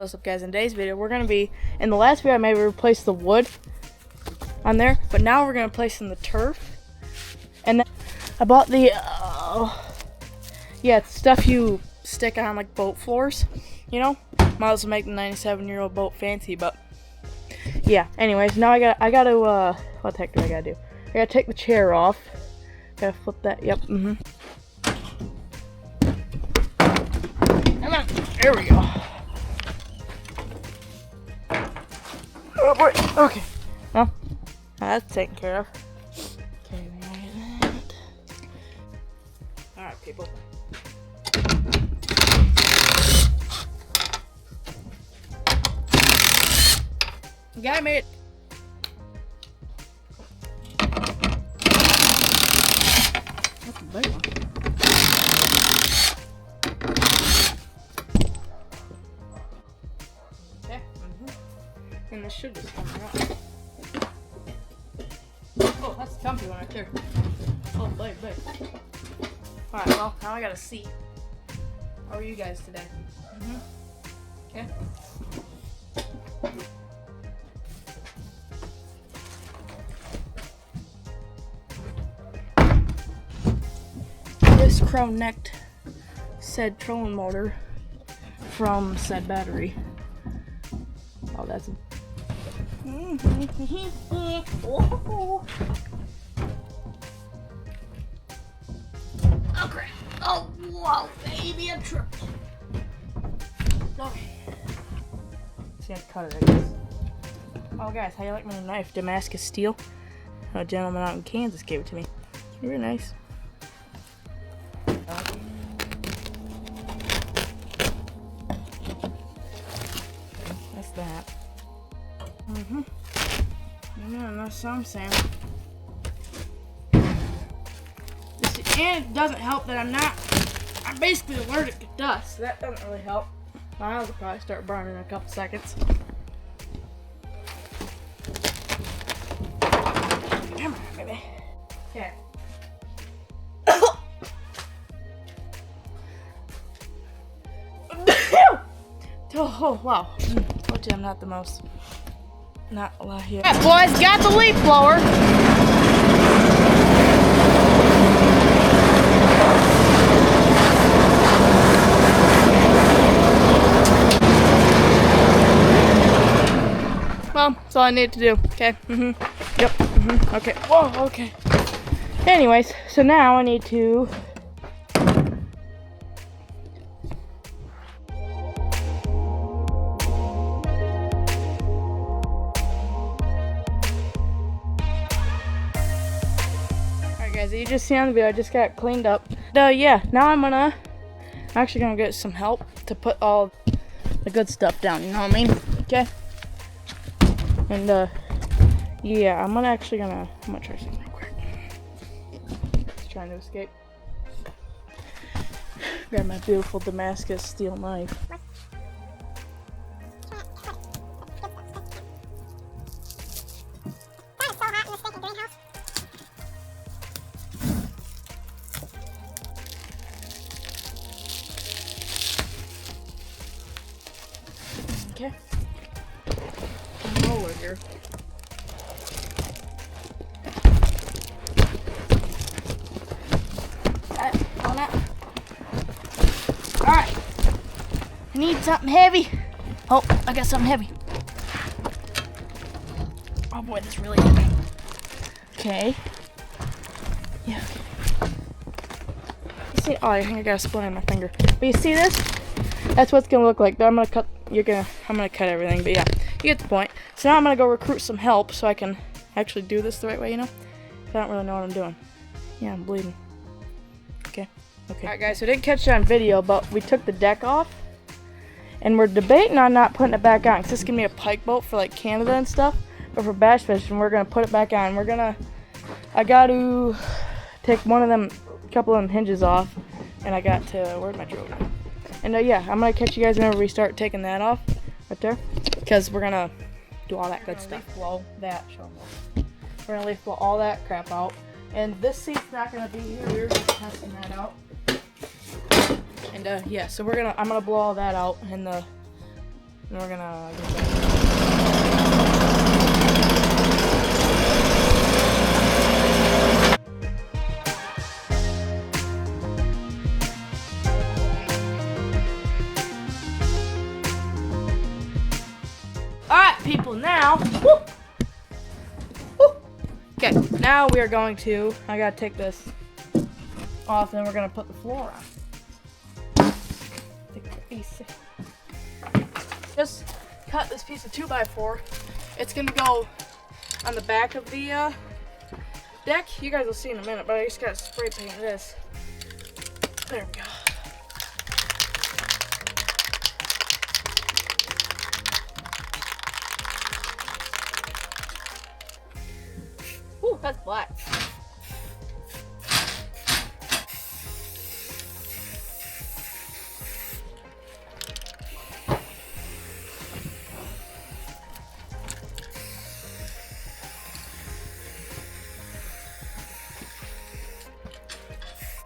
What's up, guys? In today's video we're going to be, in the last video I maybe replaced the wood on there, but now we're going to place in the turf. And then I bought the it's stuff you stick on like boat floors, you know. Might as well make the 97-year-old boat fancy, but yeah. Anyways, now I gotta what the heck do I gotta do? I gotta take the chair off. Gotta flip that. Yep. And then there we go. Oh boy. Okay. Well, that's taken care of. Okay, we gotta get that. Alright, people. The guy made it. That's a big one. Okay. And this should just come out. Oh, that's the comfy one right there. Oh, big. Alright, well, now I got a seat. How are you guys today? Okay. This crown-necked said trolling motor from said battery. Oh, that's a oh crap. Oh, whoa, baby, I tripped. Okay. See, I cut it, I guess. Oh, guys, how you like my knife? Damascus steel. A gentleman out in Kansas gave it to me. It's really nice. That's that. Yeah, that's what I'm saying. And it doesn't help that I'm basically allergic to dust. So that doesn't really help. My eyes will probably start burning in a couple seconds. Come on, baby. Okay. Oh, wow. Fortunately, I'm not a lot here. Alright, boys, got the leaf blower. Well, that's all I need to do. Okay. Yep. Okay. Whoa. Okay. Anyways, so now I need to. Alright, guys, you just see on the video, I just got cleaned up. Yeah. Now I'm actually gonna get some help to put all the good stuff down. You know what I mean? Okay. And yeah, I'm gonna try something real quick. Just trying to escape. Grab my beautiful Damascus steel knife. Okay. Roller here. Alright. I need something heavy. Oh, I got something heavy. Oh boy, that's really heavy. Okay. Yeah. You see? Oh, I think I got a splinter in my finger. But you see this? That's what it's gonna look like. I'm gonna cut everything, but yeah. You get the point. So now I'm gonna go recruit some help so I can actually do this the right way, you know? I don't really know what I'm doing. Yeah, I'm bleeding. Okay. Alright, guys, so I didn't catch it on video, but we took the deck off. And we're debating on not putting it back on, because this is gonna be a pike boat for like Canada and stuff. But for bass fishing, we're gonna put it back on. I got to take a couple of them hinges off. And I got to, where'd my drill go? And yeah, I'm gonna catch you guys whenever we start taking that off. Right there. Because we're gonna do all that good stuff. Blow that, show them. We're gonna leaf blow all that crap out. And this seat's not gonna be here. We're just testing that out. And yeah, so I'm gonna blow all that out, and And we're gonna Alright, people, now. Woo! Woo! Okay, now we are going to, I gotta take this off, and we're gonna put the floor on. Take the piece. Just cut this piece of 2x4. It's gonna go on the back of the deck. You guys will see in a minute, but I just gotta spray paint this. There we go. Ooh, that's black.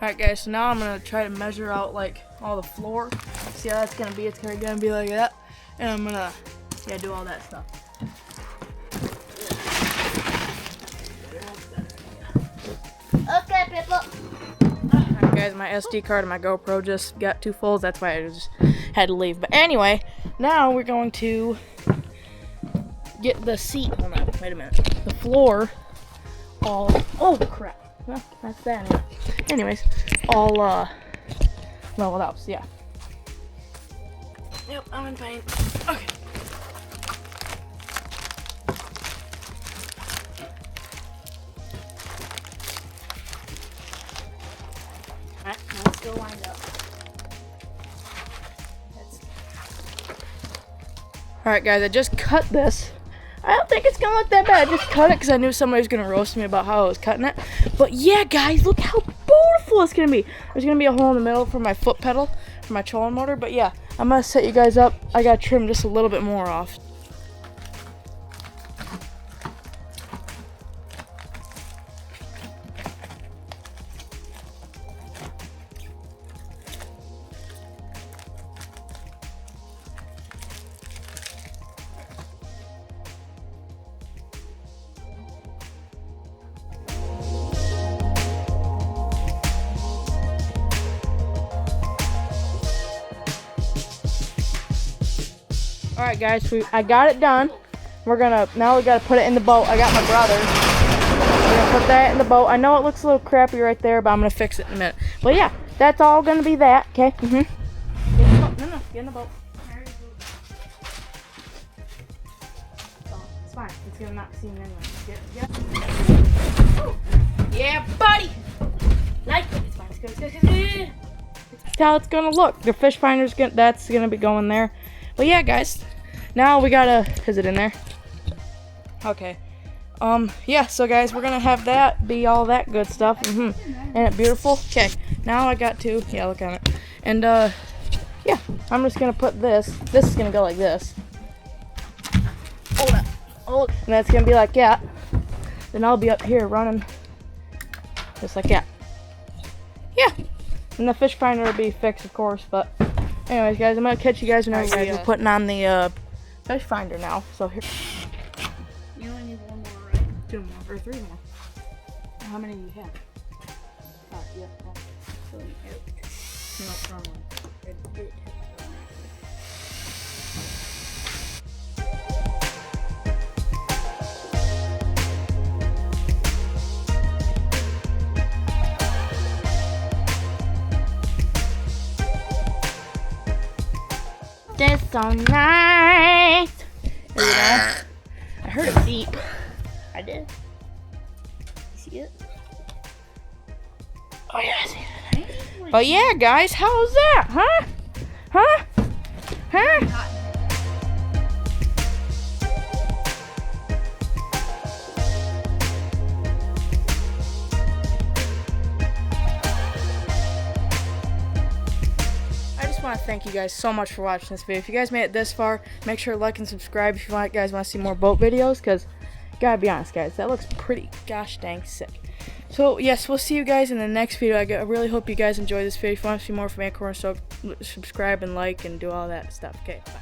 Alright guys, so now I'm gonna try to measure out like all the floor. See how that's gonna be? It's gonna be like that. And I'm gonna do all that stuff. Okay, people. Alright guys, my SD card and my GoPro just got too full. That's why I just had to leave. But anyway, now we're going to get the seat. Hold on, wait a minute. The floor all, oh crap. Well, that's that anyway. Anyways, all leveled out, so yeah. Yep, I'm in pain. Okay. Alright, now it's still lined up. Alright guys, I just cut this. I don't think it's gonna look that bad. I just cut it because I knew somebody was gonna roast me about how I was cutting it. But yeah, guys, look how beautiful it's gonna be. There's gonna be a hole in the middle for my foot pedal, for my trolling motor. But yeah, I'm gonna set you guys up. I gotta trim just a little bit more off. Alright guys, I got it done. Now we gotta put it in the boat. I got my brother. We're gonna put that in the boat. I know it looks a little crappy right there, but I'm gonna fix it in a minute. But yeah, that's all gonna be that, okay? Get in the boat. No, get in the boat. Oh, it's fine. It's gonna not be seen anyway. Yeah, buddy! Like it. It's fine. It's good. It's good. That's how it's gonna look. The fish finder's that's gonna be going there. But yeah, guys, now we gotta, is it in there? Okay. Yeah, so guys, we're gonna have that be all that good stuff. Ain't it beautiful? Okay, now I got to, yeah, look at it. And, yeah, I'm just gonna put this is gonna go like this. Hold up. Oh, and that's gonna be like that. Then I'll be up here running just like that. Yeah, and the fish finder will be fixed, of course, but anyways, guys, I'm gonna catch you guys whenever we're putting on the fish finder now. So here. You only need one more, right? 2 more or 3 more. How many do you have? Yeah. So you No, wrong one. That's so nice. I heard it beep. I did. You see it? Oh yeah, I see it. But yeah, guys, how's that? Huh? Huh? Huh? I want to thank you guys so much for watching this video. If you guys made it this far, make sure to like and subscribe if you guys want to see more boat videos, because gotta be honest, guys, that looks pretty gosh dang sick. So yes, we'll see you guys in the next video. I really hope you guys enjoy this video. If you want to see more from Acorn, so subscribe and like and do all that stuff. Okay, bye.